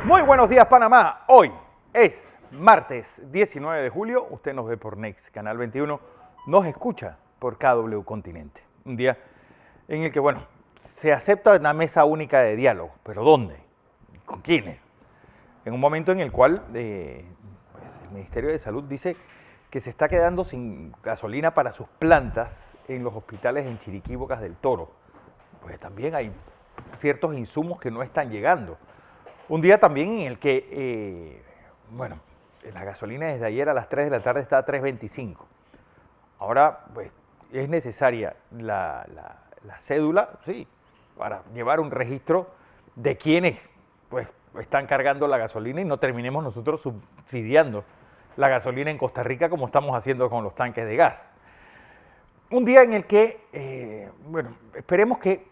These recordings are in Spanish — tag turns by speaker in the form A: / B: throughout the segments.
A: Muy buenos días, Panamá. Hoy es martes 19 de julio. Usted nos ve por Next, Canal 21. Nos escucha por KW Continente. Un día en el que, bueno, se acepta una mesa única de diálogo. ¿Pero dónde? ¿Con quiénes? En un momento en el cual el Ministerio de Salud dice que se está quedando sin gasolina para sus plantas en los hospitales en Chiriquí y Bocas del Toro. Pues también hay ciertos insumos que no están llegando. Un día también en el que, la gasolina desde ayer a las 3 de la tarde está a 3.25. Ahora, pues, es necesaria la cédula, sí, para llevar un registro de quienes, pues, están cargando la gasolina y no terminemos nosotros subsidiando la gasolina en Costa Rica como estamos haciendo con los tanques de gas. Un día en el que, esperemos que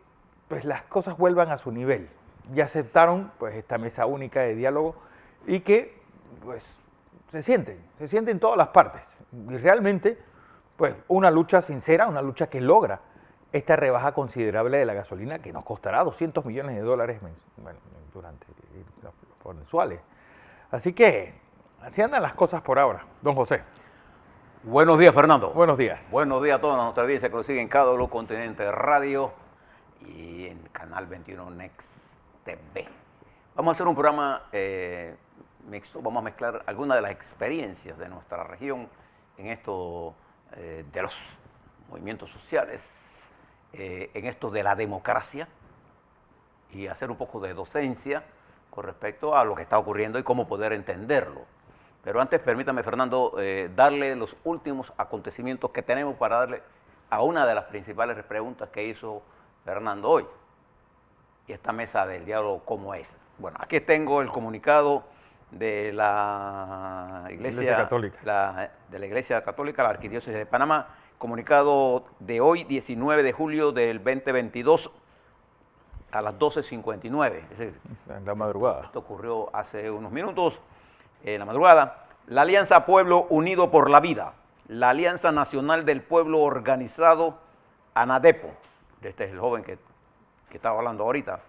A: pues, las cosas vuelvan a su nivel. Ya aceptaron pues, esta mesa única de diálogo y que pues, se sienten en todas las partes. Y realmente, pues, una lucha sincera, una lucha que logra esta rebaja considerable de la gasolina que nos costará $200 millones durante los mensuales. Así que, así andan las cosas por ahora. Don José.
B: Buenos días, Fernando.
A: Buenos días.
B: Buenos días a toda nuestra audiencia que nos sigue en KW Continente Radio y en Canal 21 Next TV. Vamos a hacer un programa mixto, vamos a mezclar algunas de las experiencias de nuestra región en esto de los movimientos sociales, en esto de la democracia y hacer un poco de docencia con respecto a lo que está ocurriendo y cómo poder entenderlo. Pero antes, permítame, Fernando, darle los últimos acontecimientos que tenemos para darle a una de las principales preguntas que hizo Fernando hoy. Y esta mesa del diálogo, ¿cómo es? Bueno, aquí tengo el comunicado de la Iglesia Católica. De la Iglesia Católica, la Arquidiócesis de Panamá, comunicado de hoy, 19 de julio del 2022, a las 12:59. Es decir,
A: en la madrugada.
B: Esto ocurrió hace unos minutos, en la madrugada. La Alianza Pueblo Unido por la Vida, la Alianza Nacional del Pueblo Organizado, ANADEPO, este es el joven que estaba hablando ahorita,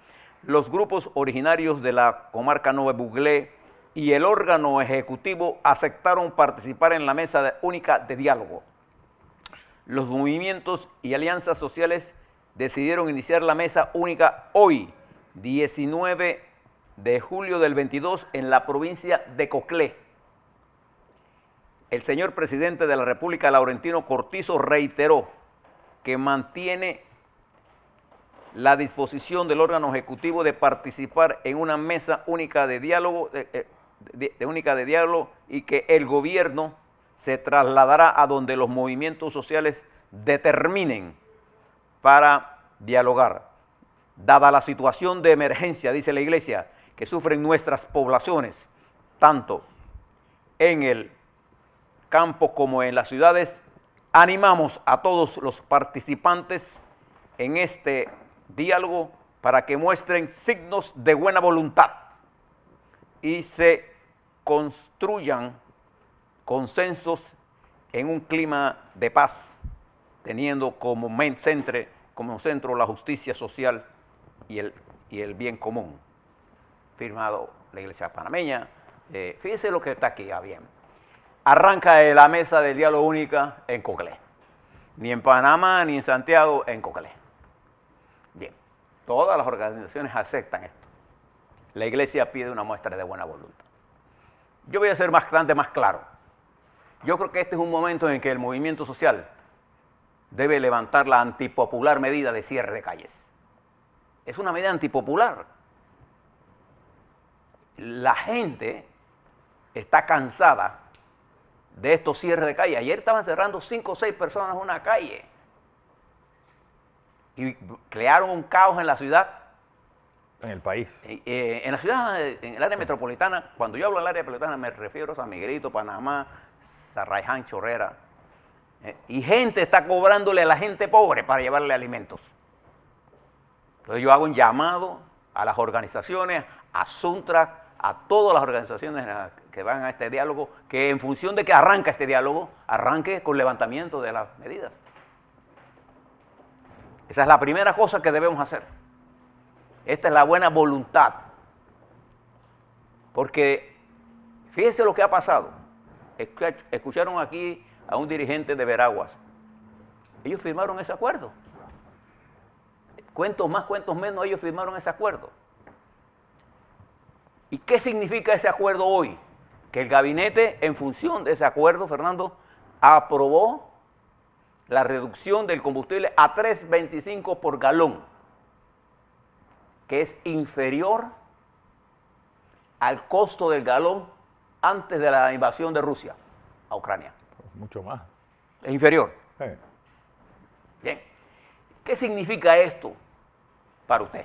B: los grupos originarios de la comarca Nove Buglé y el órgano ejecutivo aceptaron participar en la mesa única de diálogo. Los movimientos y alianzas sociales decidieron iniciar la mesa única hoy, 19 de julio del 22, en la provincia de Coclé. El señor presidente de la República, Laurentino Cortizo, reiteró que mantiene la disposición del órgano ejecutivo de participar en una mesa única de diálogo, y que el gobierno se trasladará a donde los movimientos sociales determinen para dialogar. Dada la situación de emergencia, dice la Iglesia, que sufren nuestras poblaciones, tanto en el campo como en las ciudades, animamos a todos los participantes en este diálogo para que muestren signos de buena voluntad y se construyan consensos en un clima de paz, teniendo como centro la justicia social y el bien común. Firmado la Iglesia panameña. Fíjense lo que está aquí, ya bien. Arranca la mesa del diálogo única en Coclé. Ni en Panamá ni en Santiago, en Coclé. Bien, todas las organizaciones aceptan esto. La Iglesia pide una muestra de buena voluntad. Yo voy a ser bastante más claro. Yo creo que este es un momento en que el movimiento social debe levantar la antipopular medida de cierre de calles. Es una medida antipopular. La gente está cansada de estos cierres de calle. Ayer estaban cerrando 5 o 6 personas en una calle y crearon un caos en la ciudad.
A: En el país.
B: En la ciudad, en el área metropolitana, cuando yo hablo del área metropolitana me refiero a San Miguelito, Panamá, Sarraiján, Chorrera. Y gente está cobrándole a la gente pobre para llevarle alimentos. Entonces yo hago un llamado a las organizaciones, a Suntra, a todas las organizaciones que van a este diálogo, que en función de que arranca este diálogo, arranque con levantamiento de las medidas. Esa es la primera cosa que debemos hacer. Esta es la buena voluntad Porque fíjense lo que ha pasado. Escucharon aquí a un dirigente de Veraguas. Ellos firmaron ese acuerdo. Cuentos más, cuentos menos, ellos firmaron ese acuerdo. ¿Y qué significa ese acuerdo hoy? Que el gabinete, en función de ese acuerdo, Fernando, aprobó la reducción del combustible a 3.25 por galón, que es inferior al costo del galón antes de la invasión de Rusia a Ucrania.
A: Mucho más.
B: Es inferior.
A: Sí.
B: Bien. ¿Qué significa esto para usted?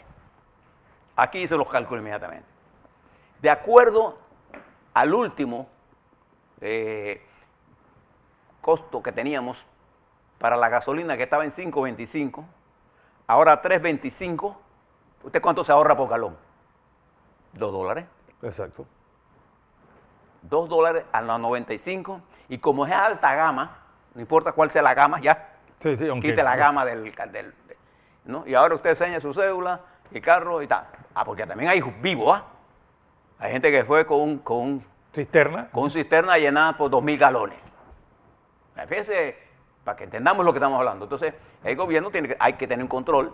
B: Aquí se los calculo inmediatamente. De acuerdo al último costo que teníamos para la gasolina, que estaba en 5.25, ahora 3.25, ¿usted cuánto se ahorra por galón? $2.
A: Exacto.
B: $2 a los 95, y como es alta gama, no importa cuál sea la gama, ya,
A: Sí, sí, aunque...
B: quite la gama ¿no? Y ahora usted enseña su cédula y carro y tal. Ah, porque también hay vivos, ¿ah? Hay gente que fue con
A: Cisterna.
B: un cisterna llenada por 2.000 galones. Fíjense, para que entendamos lo que estamos hablando. Entonces, el gobierno hay que tener un control,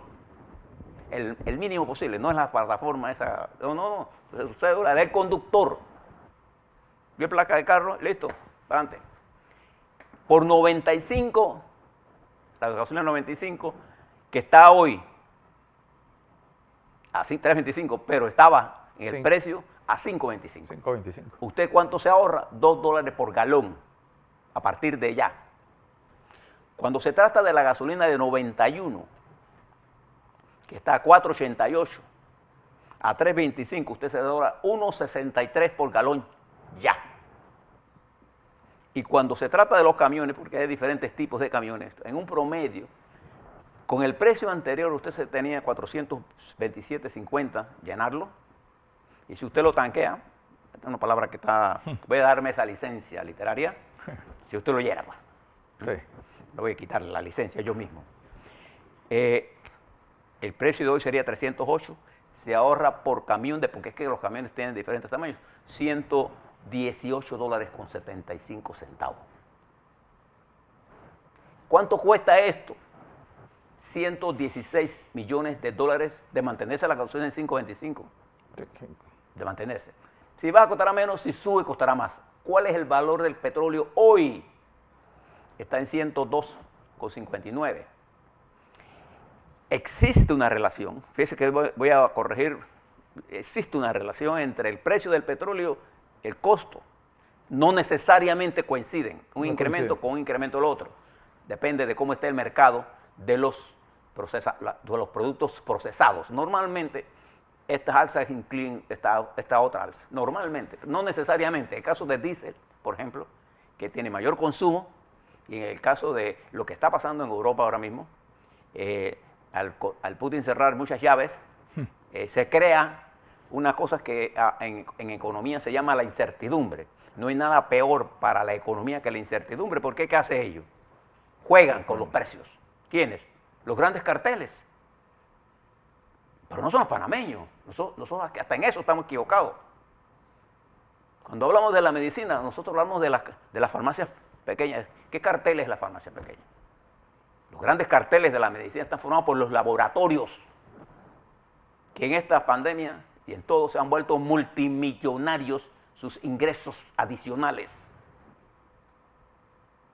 B: el mínimo posible, no es la plataforma esa, no, su cédula del conductor. Vio placa de carro, listo, adelante. Por 95, la gasolina 95, que está hoy, así 3.25, pero estaba en el precio a 5.25.
A: 5.25.
B: ¿Usted cuánto se ahorra? $2 por galón a partir de ya. Cuando se trata de la gasolina de 91, que está a 4.88, a 3.25, usted se ahorra 1.63 por galón ya. Y cuando se trata de los camiones, porque hay diferentes tipos de camiones, en un promedio, con el precio anterior usted se tenía 427.50 llenarlo, y si usted lo tanquea, esta es una palabra que está, voy a darme esa licencia literaria, si usted lo llena, pues.
A: Sí.
B: Le voy a quitar la licencia yo mismo. El precio de hoy sería 308, se ahorra por camión, porque es que los camiones tienen diferentes tamaños, $118.75. ¿Cuánto cuesta esto? $116 millones de mantenerse la gasolina en 5.25. De mantenerse. Si va a costar menos, si sube, costará más. ¿Cuál es el valor del petróleo hoy? Está en 102,59. Existe una relación, fíjese que voy a corregir, existe una relación entre el precio del petróleo y el costo. No necesariamente coinciden, un incremento con un incremento del otro. Depende de cómo esté el mercado de los productos procesados. Normalmente, estas alzas incluyen esta otra alza. Normalmente, no necesariamente. En el caso de diésel, por ejemplo, que tiene mayor consumo, y en el caso de lo que está pasando en Europa ahora mismo, al Putin cerrar muchas llaves, se crea una cosa que en economía se llama la incertidumbre. No hay nada peor para la economía que la incertidumbre, porque ¿qué hace ellos? Juegan con los precios. ¿Quiénes? Los grandes carteles. Pero no son los panameños. Nosotros hasta en eso estamos equivocados. Cuando hablamos de la medicina, nosotros hablamos de las farmacias pequeñas. ¿Qué cartel es la farmacia pequeña? Los grandes carteles de la medicina están formados por los laboratorios, que en esta pandemia y en todo se han vuelto multimillonarios sus ingresos adicionales.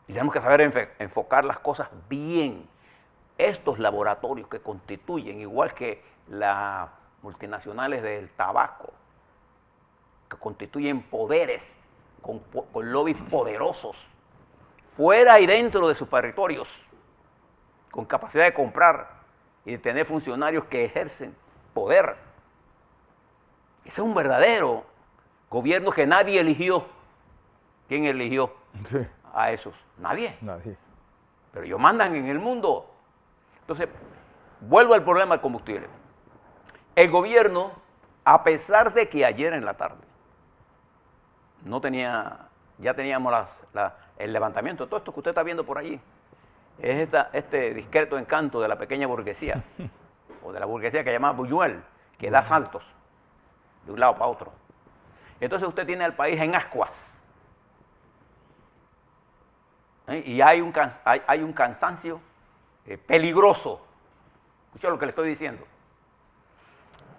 B: Y tenemos que saber enfocar las cosas bien. Estos laboratorios que constituyen, igual que las multinacionales del tabaco, que constituyen poderes con lobbies poderosos, fuera y dentro de sus territorios, con capacidad de comprar y de tener funcionarios que ejercen poder. Ese es un verdadero gobierno que nadie eligió. ¿Quién eligió a esos? Nadie. Pero ellos mandan en el mundo. Entonces, vuelvo al problema del combustible. El gobierno, a pesar de que ayer en la tarde ya teníamos el levantamiento, todo esto que usted está viendo por allí, es este discreto encanto de la pequeña burguesía, o de la burguesía que llamaba Buñuel, que da saltos de un lado para otro. Entonces usted tiene al país en ascuas. Y hay un cansancio peligroso. Escucha lo que le estoy diciendo.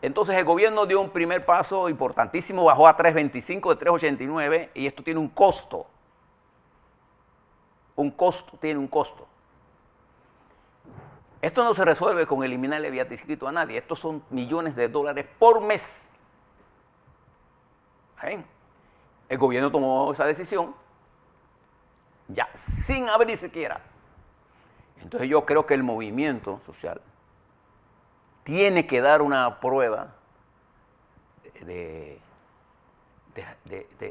B: Entonces el gobierno dio un primer paso importantísimo, bajó a 3.25 de 3.89 y esto tiene un costo. Tiene un costo. Esto no se resuelve con eliminarle viático inscrito a nadie. Estos son millones de dólares por mes. ¿Sí? El gobierno tomó esa decisión ya sin abrir siquiera. Entonces yo creo que el movimiento social tiene que dar una prueba de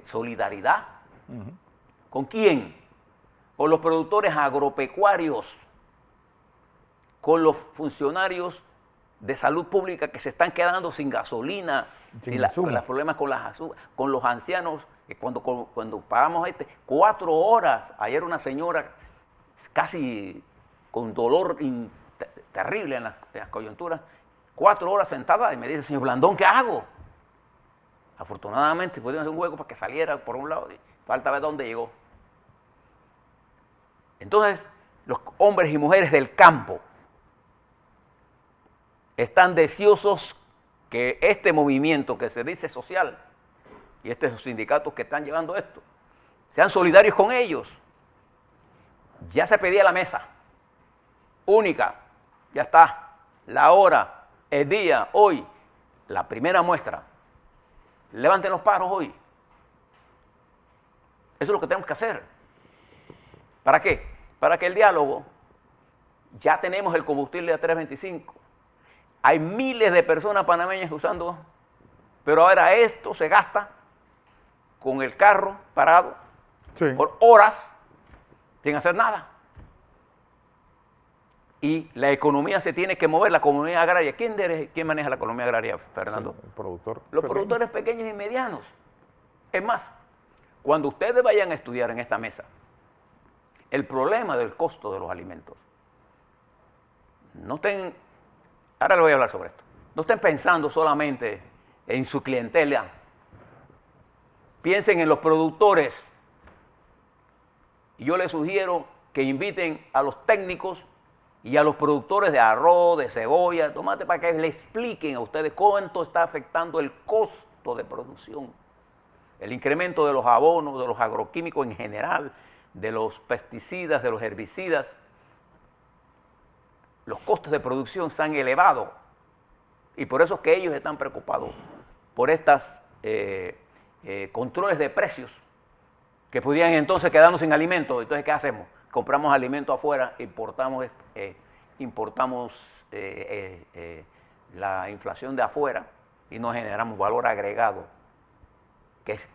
B: solidaridad. ¿Con quién? Con los productores agropecuarios, con los funcionarios de salud pública que se están quedando sin gasolina, con los problemas con los ancianos, que cuando pagamos 4 horas, ayer una señora casi con dolor terrible en las coyunturas, 4 horas sentada y me dice, señor Blandón, ¿qué hago? Afortunadamente pudimos hacer un hueco para que saliera por un lado, y falta ver dónde llegó. Entonces, los hombres y mujeres del campo están deseosos que este movimiento que se dice social y estos sindicatos que están llevando esto sean solidarios con ellos. Ya se pedía la mesa única, ya está, la hora, el día, hoy, la primera muestra. Levanten los paros hoy. Eso es lo que tenemos que hacer. ¿Para qué? Para que el diálogo, ya tenemos el combustible a 3.25. Hay miles de personas panameñas usando, pero ahora esto se gasta con el carro parado por horas sin hacer nada. Y la economía se tiene que mover, la economía agraria. ¿Quién maneja la economía agraria, Fernando?
A: Sí, el productor.
B: Los productores pequeños y medianos. Es más, cuando ustedes vayan a estudiar en esta mesa el problema del costo de los alimentos, ahora les voy a hablar sobre esto, no estén pensando solamente en su clientela, piensen en los productores. Y yo les sugiero que inviten a los técnicos y a los productores de arroz, de cebolla, de tomate, para que les expliquen a ustedes cuánto está afectando el costo de producción. El incremento de los abonos, de los agroquímicos en general, de los pesticidas, de los herbicidas. Los costos de producción se han elevado y por eso es que ellos están preocupados por estos controles de precios que pudieran entonces quedarnos sin alimentos. Entonces, ¿qué hacemos? Compramos alimentos afuera, importamos la inflación de afuera y no generamos valor agregado.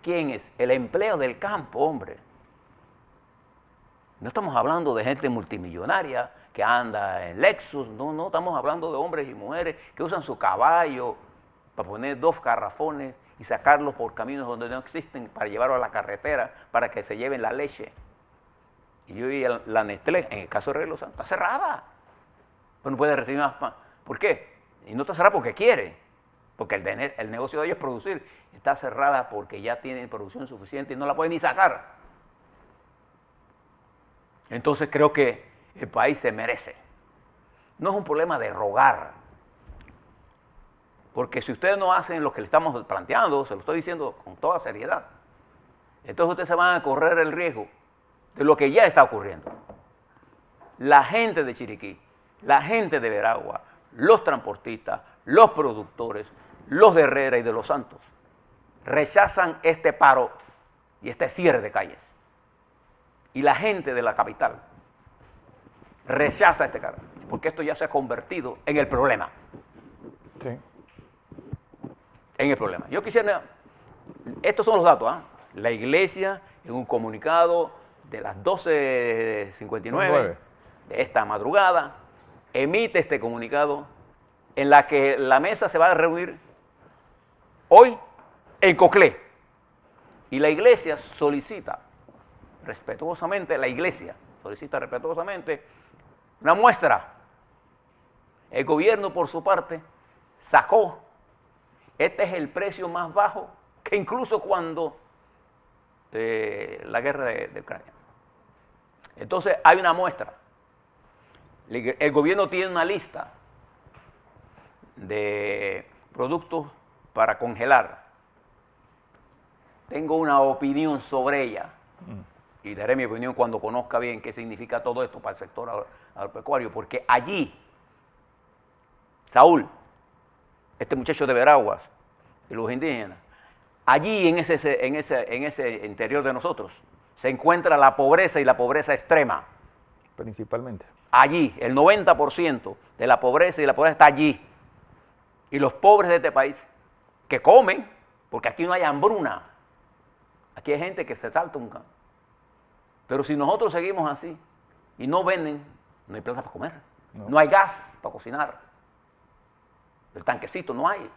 B: ¿Quién es? El empleo del campo, hombre. No estamos hablando de gente multimillonaria que anda en Lexus, no estamos hablando de hombres y mujeres que usan su caballo para poner 2 garrafones y sacarlos por caminos donde no existen para llevarlos a la carretera para que se lleven la leche. Y yo vi la Nestlé, en el caso de Rey Lozano, está cerrada. Pues no puede recibir más. ¿Por qué? Y no está cerrada porque quiere, porque el negocio de ellos es producir. Está cerrada porque ya tienen producción suficiente y no la pueden ni sacar. Entonces creo que el país se merece. No es un problema de rogar. Porque si ustedes no hacen lo que le estamos planteando, se lo estoy diciendo con toda seriedad, entonces ustedes se van a correr el riesgo de lo que ya está ocurriendo. La gente de Chiriquí, la gente de Veragua, los transportistas, los productores, los de Herrera y de Los Santos, rechazan este paro y este cierre de calles. Y la gente de la capital rechaza este cambio, porque esto ya se ha convertido en el problema.
A: Sí.
B: En el problema. Yo quisiera, estos son los datos, La iglesia, en un comunicado de las 12:59 de esta madrugada, emite este comunicado en la que la mesa se va a reunir hoy en Coclé. Y la iglesia solicita respetuosamente una muestra. El gobierno, por su parte, sacó, este es el precio más bajo que incluso cuando la guerra de Ucrania. Entonces hay una muestra. El gobierno tiene una lista de productos para congelar. Tengo una opinión sobre ella y daré mi opinión cuando conozca bien qué significa todo esto para el sector agropecuario, porque allí, Saúl, este muchacho de Veraguas y los indígenas, allí en ese interior de nosotros se encuentra la pobreza y la pobreza extrema.
A: Principalmente.
B: Allí, el 90% de la pobreza y la pobreza está allí. Y los pobres de este país que comen, porque aquí no hay hambruna. Aquí hay gente que se salta un can. Pero si nosotros seguimos así y no venden, no hay plata para comer. No hay gas para cocinar. El tanquecito no hay.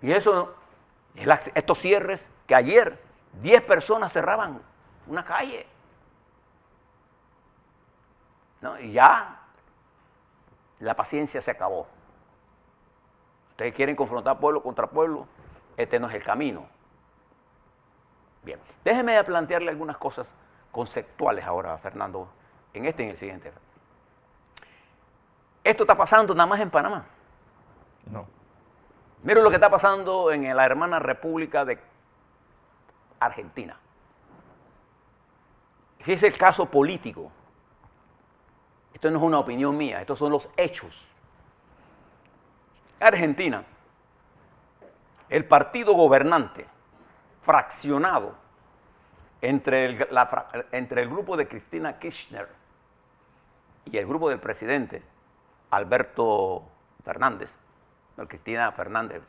B: Y eso, estos cierres que ayer 10 personas cerraban una calle. ¿No? Y ya la paciencia se acabó. Ustedes quieren confrontar pueblo contra pueblo, este no es el camino. Bien, déjeme plantearle algunas cosas conceptuales ahora, Fernando, en este y en el siguiente. Esto está pasando nada más en Panamá.
A: No.
B: Miren lo que está pasando en la hermana República de Argentina. Fíjese el caso político. Esto no es una opinión mía, estos son los hechos. Argentina, el partido gobernante, fraccionado entre el grupo de Cristina Kirchner y el grupo del presidente Alberto Fernández, no, Cristina Fernández.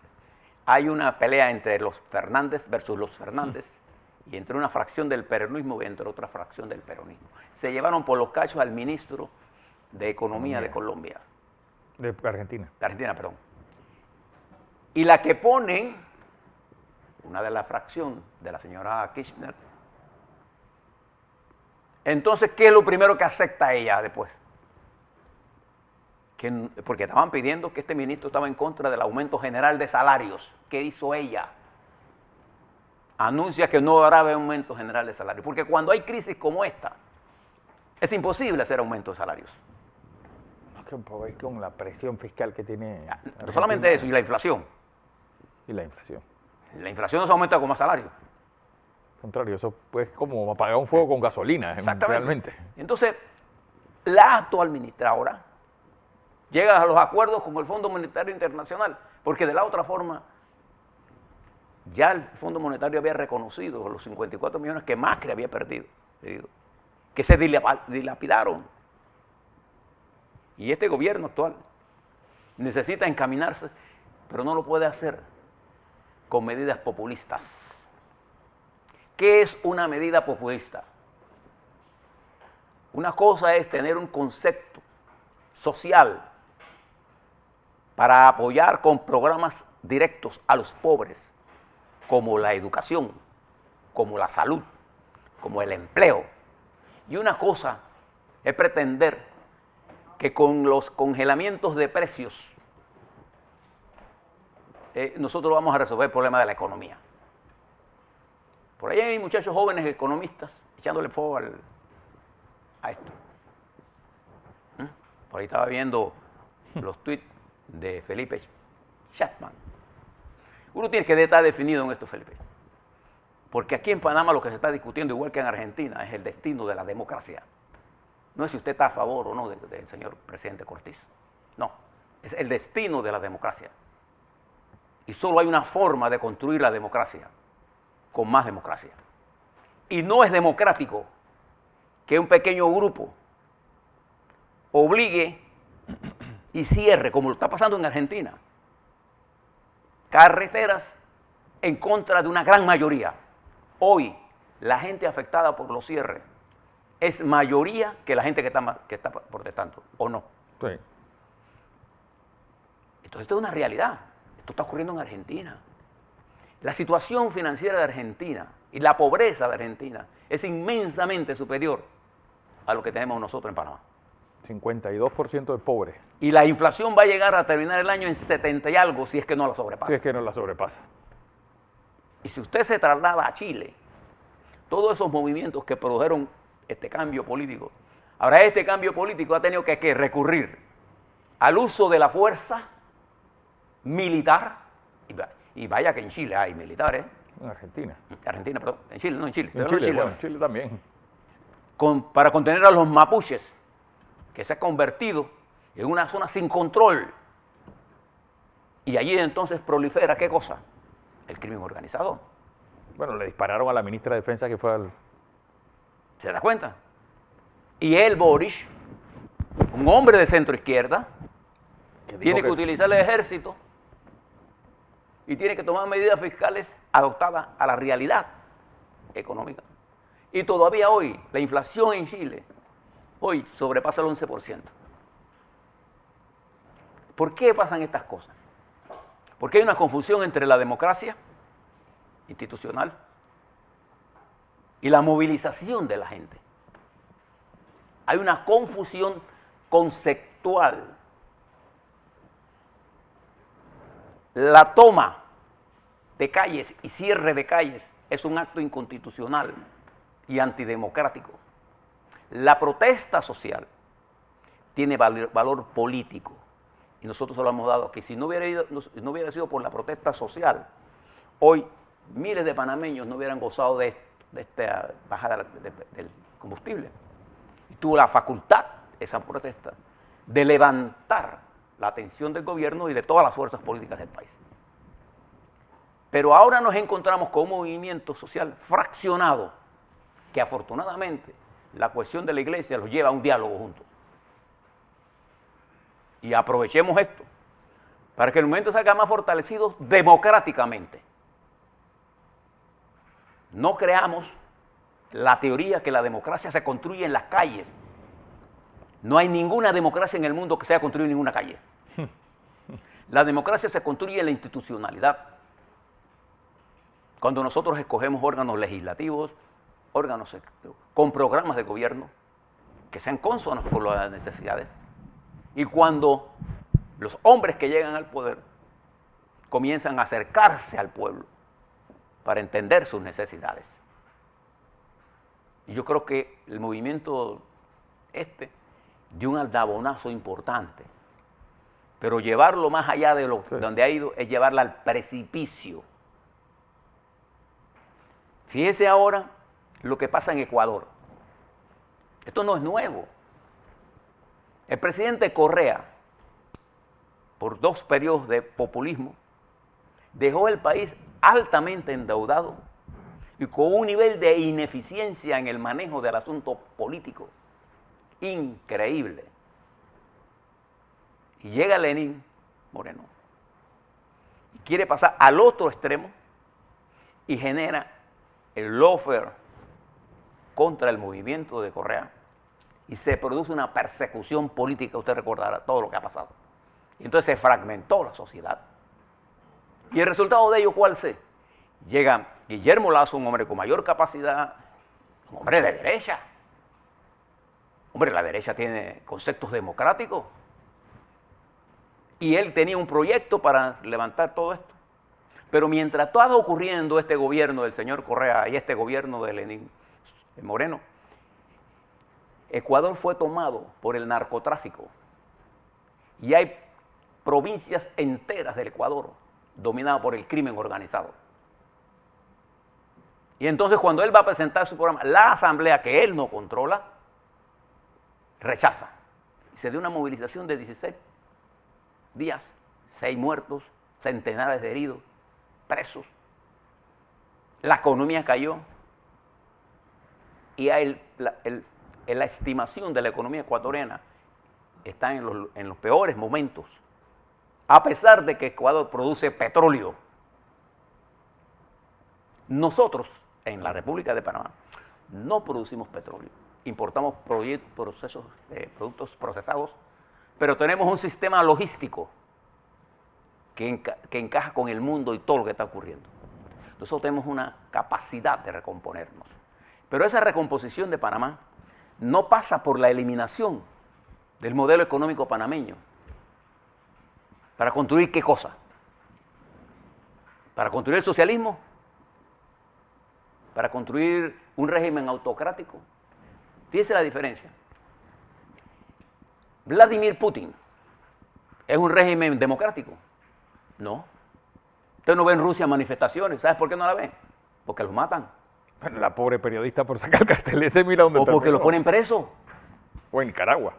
B: Hay una pelea entre los Fernández versus los Fernández y entre una fracción del peronismo y entre otra fracción del peronismo. Se llevaron por los cachos al ministro de Economía de Colombia.
A: De Argentina.
B: De Argentina, perdón. Y la que ponen, una de la fracción de la señora Kirchner, entonces, ¿qué es lo primero que acepta ella después? Porque estaban pidiendo que este ministro estaba en contra del aumento general de salarios. ¿Qué hizo ella? Anuncia que no habrá aumento general de salarios. Porque cuando hay crisis como esta, es imposible hacer aumento de salarios.
A: Es con la presión fiscal que tiene.
B: No
A: Argentina.
B: solamente eso, y la inflación.
A: Y la inflación.
B: La inflación no se aumenta con más salario.
A: Al contrario, eso es como apagar un fuego con gasolina.
B: Exactamente.
A: Realmente.
B: Entonces, la actual ministra ahora llega a los acuerdos con el Fondo Monetario Internacional, porque de la otra forma, ya el Fondo Monetario había reconocido los 54 millones que Macri había perdido, que se dilapidaron. Y este gobierno actual necesita encaminarse, pero no lo puede hacer con medidas populistas. ¿Qué es una medida populista? Una cosa es tener un concepto social para apoyar con programas directos a los pobres, como la educación, como la salud, como el empleo. Y una cosa es pretender que con los congelamientos de precios nosotros vamos a resolver el problema de la economía. Por ahí hay muchachos jóvenes economistas echándole fuego a esto. Por ahí estaba viendo los tweets de Felipe Chatman. Uno tiene que estar definido en esto, Felipe. Porque aquí en Panamá lo que se está discutiendo, igual que en Argentina, es el destino de la democracia. No es si usted está a favor o no del señor presidente Cortizo. No, es el destino de la democracia. Y solo hay una forma de construir la democracia, con más democracia. Y no es democrático que un pequeño grupo obligue y cierre, como lo está pasando en Argentina, carreteras en contra de una gran mayoría. Hoy, la gente afectada por los cierres es mayoría que la gente que está protestando, ¿o no?
A: Sí.
B: Entonces, esto es una realidad. Esto está ocurriendo en Argentina. La situación financiera de Argentina y la pobreza de Argentina es inmensamente superior a lo que tenemos nosotros en Panamá.
A: 52% de pobres.
B: Y la inflación va a llegar a terminar el año en 70 y algo si es que no la sobrepasa.
A: Si es que no la sobrepasa.
B: Y si usted se traslada a Chile, todos esos movimientos que produjeron este cambio político, ahora este cambio político ha tenido que recurrir al uso de la fuerza militar, y vaya que en Chile hay militares.
A: En Argentina.
B: Argentina, perdón, en Chile, no en Chile.
A: En Chile, bueno, en Chile también.
B: Para contener a los mapuches, que se ha convertido en una zona sin control. Y allí entonces prolifera, ¿qué cosa? El crimen organizado.
A: Bueno, le dispararon a la ministra de Defensa que fue al...
B: ¿Se da cuenta? Y él, Boris, un hombre de centro izquierda, tiene que utilizar el ejército y tiene que tomar medidas fiscales adoptadas a la realidad económica. Y todavía hoy, la inflación en Chile, hoy sobrepasa el 11%. ¿Por qué pasan estas cosas? Porque hay una confusión entre la democracia institucional y la movilización de la gente. Hay una confusión conceptual. La toma de calles y cierre de calles es un acto inconstitucional y antidemocrático. La protesta social tiene valor político. Y nosotros se lo hemos dado, que si no hubiera sido por la protesta social, hoy miles de panameños no hubieran gozado de esta bajada del combustible. Y tuvo la facultad, esa protesta, de levantar la atención del gobierno y de todas las fuerzas políticas del país. Pero ahora nos encontramos con un movimiento social fraccionado, que afortunadamente la cuestión de la iglesia los lleva a un diálogo juntos. Y aprovechemos esto para que el movimiento salga más fortalecido democráticamente. No creamos la teoría que la democracia se construye en las calles. No hay ninguna democracia en el mundo que se haya construido en ninguna calle. La democracia se construye en la institucionalidad. Cuando nosotros escogemos órganos legislativos, órganos con programas de gobierno que sean cónsonos con las necesidades. Y cuando los hombres que llegan al poder comienzan a acercarse al pueblo para entender sus necesidades. Y yo creo que el movimiento dio un aldabonazo importante, pero llevarlo más allá de donde ha ido es llevarla al precipicio. Fíjese ahora lo que pasa en Ecuador. Esto no es nuevo. El presidente Correa, por 2 periodos de populismo, dejó el país altamente endeudado y con un nivel de ineficiencia en el manejo del asunto político increíble. Y llega Lenín Moreno y quiere pasar al otro extremo y genera el lawfare contra el movimiento de Correa y se produce una persecución política. Usted recordará todo lo que ha pasado. Y entonces se fragmentó la sociedad. Y el resultado de ello, ¿cuál es? Llega Guillermo Lasso, un hombre con mayor capacidad, un hombre de derecha. Hombre, la derecha tiene conceptos democráticos. Y él tenía un proyecto para levantar todo esto. Pero mientras estaba ocurriendo este gobierno del señor Correa y este gobierno de Lenín Moreno, Ecuador fue tomado por el narcotráfico. Y hay provincias enteras del Ecuador dominadas por el crimen organizado. Y entonces cuando él va a presentar su programa, la asamblea que él no controla, rechaza. Y se dio una movilización de 16 días, 6 muertos, centenares de heridos, presos. La economía cayó. Y la estimación de la economía ecuatoriana está en los peores momentos, a pesar de que Ecuador produce petróleo. Nosotros, en la República de Panamá, no producimos petróleo, importamos productos procesados, pero tenemos un sistema logístico que encaja con el mundo y todo lo que está ocurriendo. Nosotros tenemos una capacidad de recomponernos. Pero esa recomposición de Panamá no pasa por la eliminación del modelo económico panameño. ¿Para construir qué cosa? ¿Para construir el socialismo? ¿Para construir un régimen autocrático? Fíjense la diferencia. Vladimir Putin es un régimen democrático. No. Usted no ve en Rusia manifestaciones. ¿Sabes por qué no la ve? Porque los matan.
A: Bueno, la pobre periodista por sacar el cartel ese, mira dónde
B: O
A: está.
B: porque los ponen presos.
A: O en Nicaragua.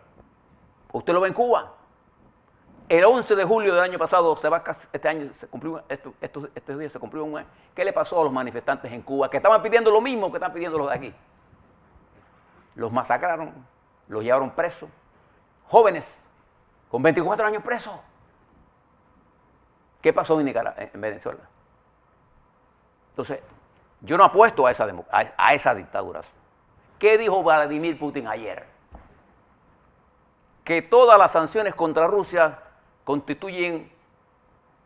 B: Usted lo ve en Cuba. El 11 de julio del año pasado, este año se cumplió, este día se cumplió un año. ¿Qué le pasó a los manifestantes en Cuba que estaban pidiendo lo mismo que están pidiendo los de aquí? Los masacraron, los llevaron presos. Jóvenes, con 24 años presos. ¿Qué pasó en Nicaragua, en Venezuela? Entonces, yo no apuesto a esas dictaduras. ¿Qué dijo Vladimir Putin ayer? Que todas las sanciones contra Rusia constituyen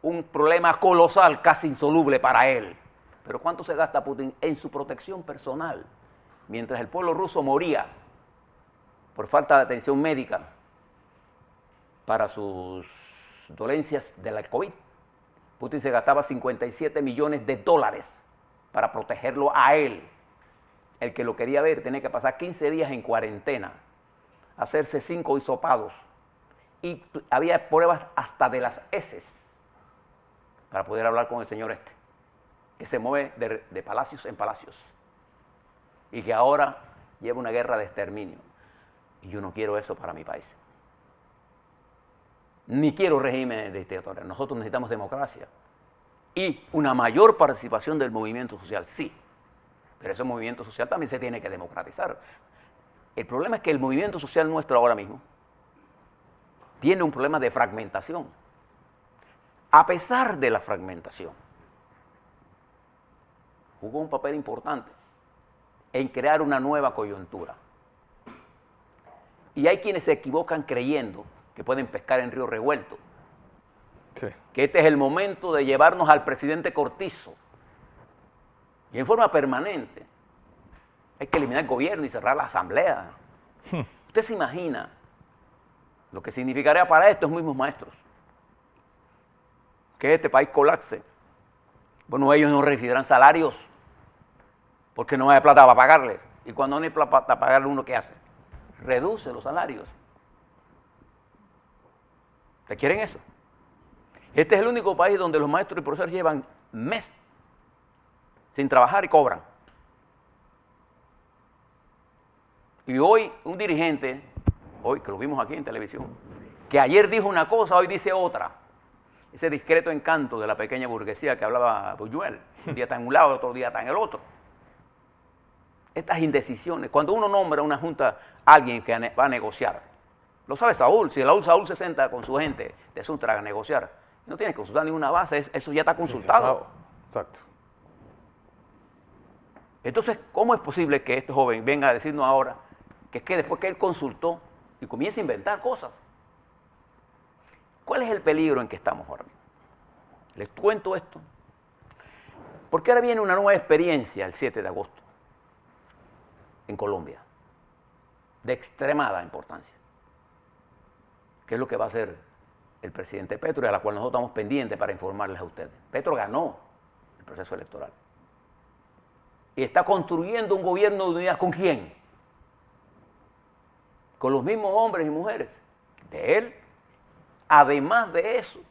B: un problema colosal, casi insoluble para él. Pero ¿cuánto se gasta Putin en su protección personal? Mientras el pueblo ruso moría por falta de atención médica para sus dolencias de la COVID, Putin se gastaba 57 millones de dólares para protegerlo a él. El que lo quería ver tenía que pasar 15 días en cuarentena, hacerse 5 hisopados, y había pruebas hasta de las heces para poder hablar con el señor este, que se mueve de palacios en palacios y que ahora lleva una guerra de exterminio. Y yo no quiero eso para mi país. Ni quiero regímenes dictatoriales. Nosotros necesitamos democracia y una mayor participación del movimiento social, sí. Pero ese movimiento social también se tiene que democratizar. El problema es que el movimiento social nuestro ahora mismo tiene un problema de fragmentación. A pesar de la fragmentación, jugó un papel importante en crear una nueva coyuntura. Y hay quienes se equivocan creyendo que pueden pescar en río revuelto. Sí. Que este es el momento de llevarnos al presidente Cortizo. Y en forma permanente. Hay que eliminar el gobierno y cerrar la asamblea. Usted se imagina lo que significaría para estos mismos maestros que este país colapse. Bueno, ellos no recibirán salarios porque no hay plata para pagarles. Y cuando no hay plata para pagarle, ¿uno qué hace? Reduce los salarios. ¿Le quieren eso? Este es el único país donde los maestros y profesores llevan meses sin trabajar y cobran. Y hoy un dirigente, hoy que lo vimos aquí en televisión, que ayer dijo una cosa, hoy dice otra. Ese discreto encanto de la pequeña burguesía que hablaba Buñuel. Un día está en un lado, otro día está en el otro. Estas indecisiones, cuando uno nombra a una junta a alguien que va a negociar, lo sabe Saúl, si Saúl se sienta con su gente de Sutra a negociar, no tiene que consultar ninguna base, eso ya está consultado.
A: Exacto.
B: Entonces, ¿cómo es posible que este joven venga a decirnos ahora que es que después que él consultó y comienza a inventar cosas? ¿Cuál es el peligro en que estamos ahora mismo? Les cuento esto, porque ahora viene una nueva experiencia el 7 de agosto en Colombia, de extremada importancia, que es lo que va a hacer el presidente Petro y a la cual nosotros estamos pendientes para informarles a ustedes. Petro ganó el proceso electoral y está construyendo un gobierno de unidad. ¿Con quién? Con los mismos hombres y mujeres de él. Además de eso,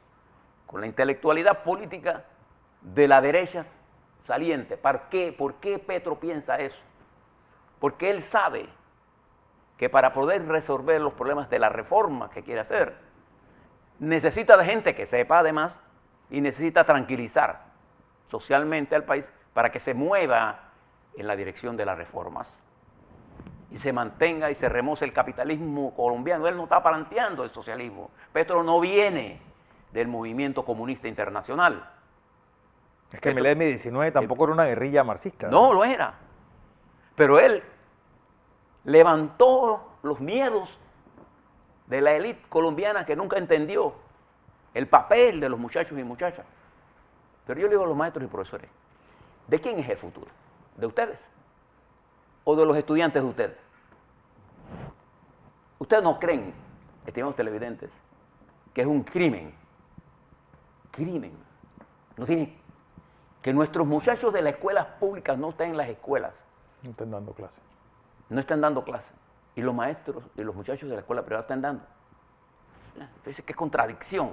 B: con la intelectualidad política de la derecha saliente. ¿Por qué Petro piensa eso? Porque él sabe que para poder resolver los problemas de la reforma que quiere hacer, necesita de gente que sepa además y necesita tranquilizar socialmente al país para que se mueva en la dirección de las reformas y se mantenga y se remoce el capitalismo colombiano. Él no está planteando el socialismo. Petro no viene del movimiento comunista internacional.
A: Es que Milei 19 tampoco era una guerrilla marxista.
B: No lo era. Pero él levantó los miedos de la élite colombiana que nunca entendió el papel de los muchachos y muchachas. Pero yo le digo a los maestros y profesores, ¿de quién es el futuro? ¿De ustedes? ¿O de los estudiantes de ustedes? Ustedes no creen estimados televidentes, que es un crimen. Crimen. No tiene, que nuestros muchachos de las escuelas públicas no estén en las escuelas.
A: No están dando clases.
B: No están dando clases. Y los maestros y los muchachos de la escuela privada están dando. Fíjense qué contradicción.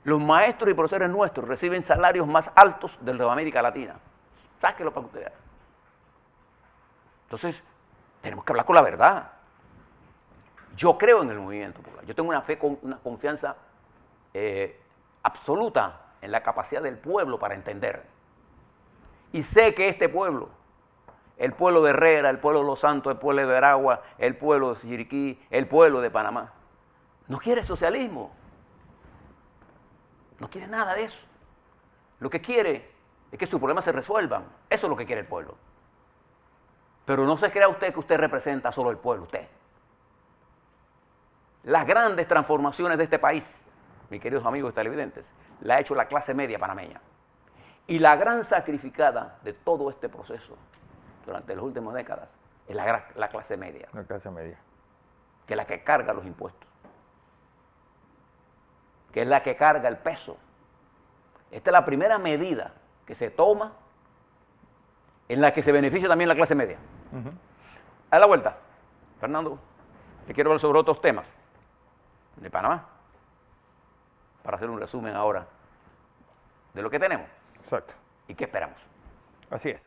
B: Los maestros y profesores nuestros reciben salarios más altos de los de América Latina. Sáquelo para que usted vea. Entonces, tenemos que hablar con la verdad. Yo creo en el movimiento popular. Yo tengo una fe, una confianza absoluta en la capacidad del pueblo para entender. Y sé que este pueblo, el pueblo de Herrera, el pueblo de Los Santos, el pueblo de Veragua, el pueblo de Chiriquí, el pueblo de Panamá, no quiere socialismo. No quiere nada de eso. Lo que quiere es que sus problemas se resuelvan. Eso es lo que quiere el pueblo. Pero no se crea usted que usted representa solo el pueblo, usted. Las grandes transformaciones de este país, mis queridos amigos televidentes, la ha hecho la clase media panameña. Y la gran sacrificada de todo este proceso durante las últimas décadas es la clase media.
A: La clase media.
B: Que es la que carga los impuestos. Que es la que carga el peso. Esta es la primera medida que se toma en la que se beneficia también la clase media. A la vuelta, Fernando, le quiero hablar sobre otros temas de Panamá, para hacer un resumen ahora de lo que tenemos.
A: Exacto.
B: ¿Y qué esperamos?
A: Así es.